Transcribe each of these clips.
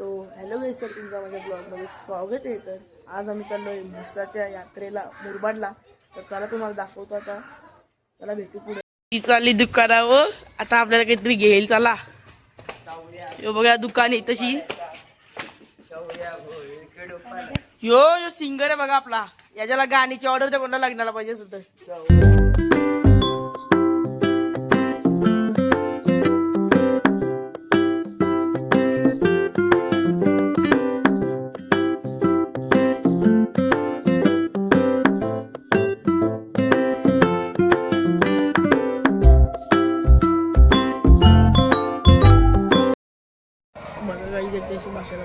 So hello गाईस, sir तुमचं माझ्या ब्लॉगमध्ये स्वागत आहे. तर आज आम्ही चाललोय म्हसाच्या यात्रेला मुरबाडला. तर चला तुम्हाला दाखवतो आता. चला भेटू पुढे. ती चालली दुकानावर. आता आपल्याला काहीतरी घेईल. चला यो बघा दुकान आहे तशी. यो यो सिंगर आहे बघा आपला. याच्याला गाणीची ऑर्डर तर कोणाला लागणार पाहिजे सुद्धा. भाषेला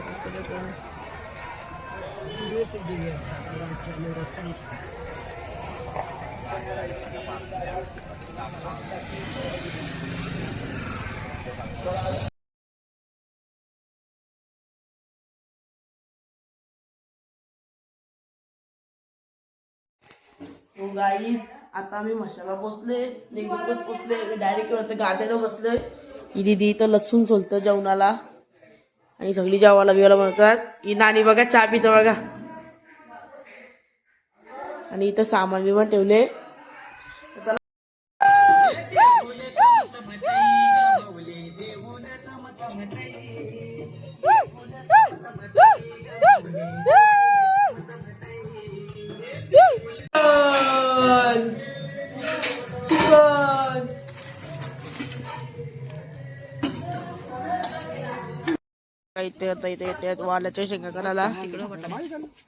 गाईज आता आम्ही मशाला पोचले. निघूनच पोचले. डायरेक्ट गाड्याला बसलोय. ही दीदी इथं लसूण सोलतं जेवणाला आणि सगळी जेवायला बिवायला बनवतात. ही नानी बघा चहा पितं बघा. आणि इथं सामान बिमान ठेवले. इथे आता इथे येतात वालाच्या शेंगा करायला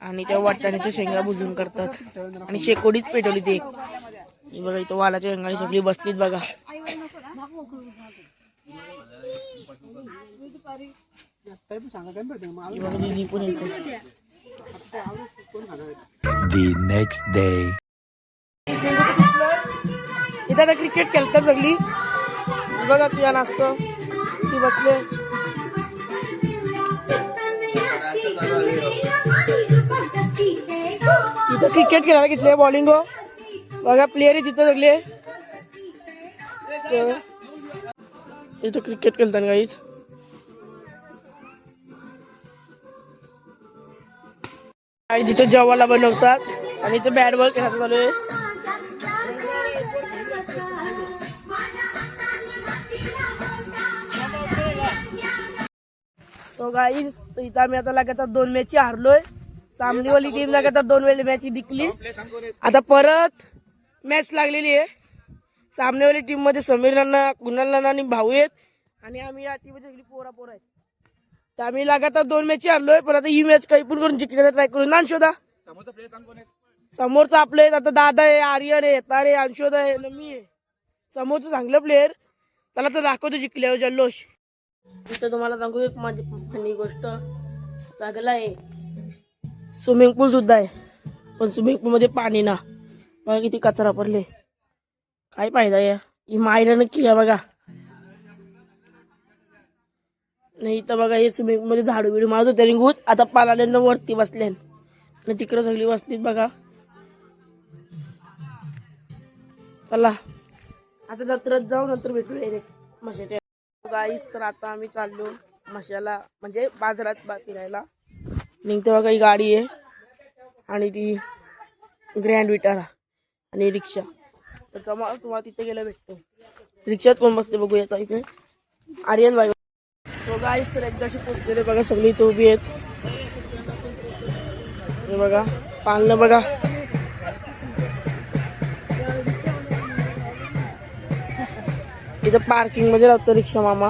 आणि त्या वाटाण्याच्या शेंगा भुजून करतात आणि शेकोडीच पेटवली ती. बघा इथं वालाच्या शेंगा सगळी बसलीत बघा. दीदी पण येते. इथं आता क्रिकेट खेळतात सगळी. बघा तुझ्या नाचतं ती बसले. इथं क्रिकेट खेळायला घेतले. बॉलिंग बघा प्लेयर आहे तिथं सगळे. तिथं क्रिकेट खेळतात गाईज. काही तिथं जेवायला बनवतात आणि इथं बॅट बॉल खेळायचं चालू आहे. सो गाईज इथं आम्ही आता लगातार 2 मॅच हारलोय. सामनीवाली टीम लगातार 2 वेळेला मॅच जिंकली. आता परत मॅच लागलेली आहे. सामनेवाली टीम मध्ये समीर नाना, कुणाल नाना आणि भाऊ आहेत आणि आम्ही या टीम मध्ये सगळी पोरा आहेत. तर आम्ही लगातार 2 मॅच हारलोय. पण आता ही मॅच काही पण करून जिंकण्याचा ट्राय करू. ना अंशोदा समोरचा आपले आता दादा आहे, आर्यन आहे, तारे, अंशोदा आहे, नमी आहे. समोरचं चांगलं प्लेअर. त्याला तर दाखवतो जिंकल्यावर जल्लोष. इथं तुम्हाला सांगू एक माझी फनी गोष्ट. चांगला आहे स्विमिंग पूल सुद्धा आहे पण स्विमिंग पूल मध्ये पाणी ना. बघा किती कचरा पडले. काय फायदा आहे. ही मायरा नक्की आहे बघा. नाही तर बघा हे स्विमिंग पूल मध्ये झाडू बिडू मारत होते निघून. आता पालाल्यांना वरती बसले आणि तिकडे सगळी बसलीत बघा. चला आता जत्रेत जाऊ नंतर भेटू डायरेक्ट म्हशाच्या गाईस. तर आता आम्ही चाललो म्हशाला म्हणजे बाजारात फिरायला. निघते बघा ही गाडी आहे आणि ती ग्रँड विटारा आणि रिक्षा. तर तुम्हाला तिथे गेलं भेटतो. रिक्षात कोण बसते बघूया आता. इथे आर्यन बाई. तो गाईस तर एकदाशी पोचलेले बघा. सगळी इथे उभी आहेत. हे बघा पालनं बघा. इथं पार्किंग मध्ये राहतो रिक्षा मामा.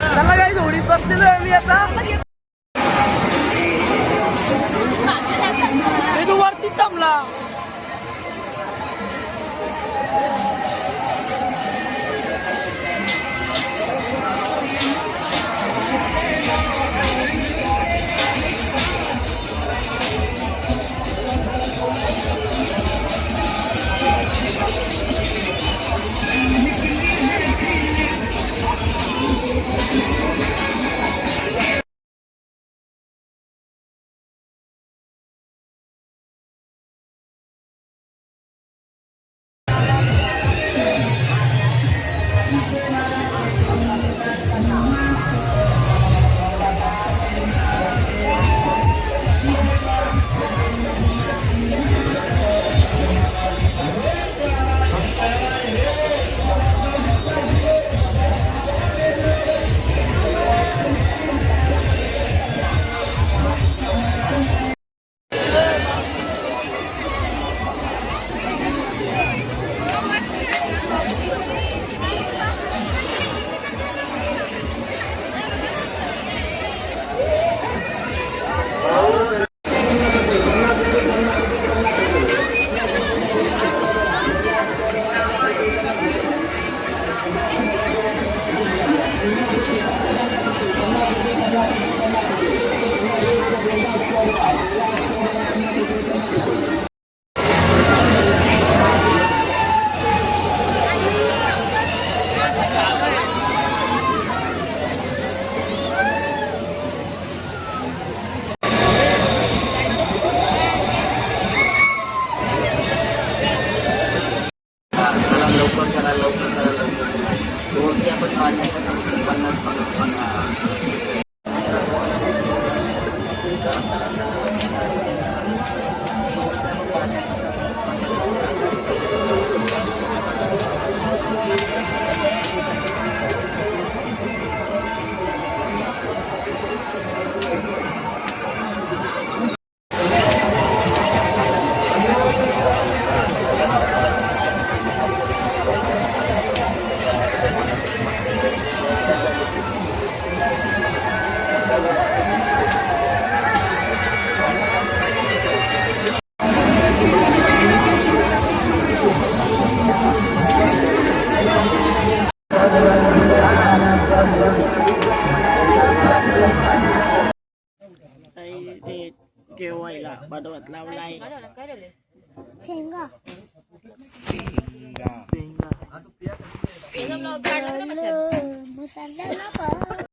चला काही थोडी बसलेलो आहे मी आता. तू वरती थांबला. काही ते जेवायला बनवत लावलाय शेंगा शेंगा मसाला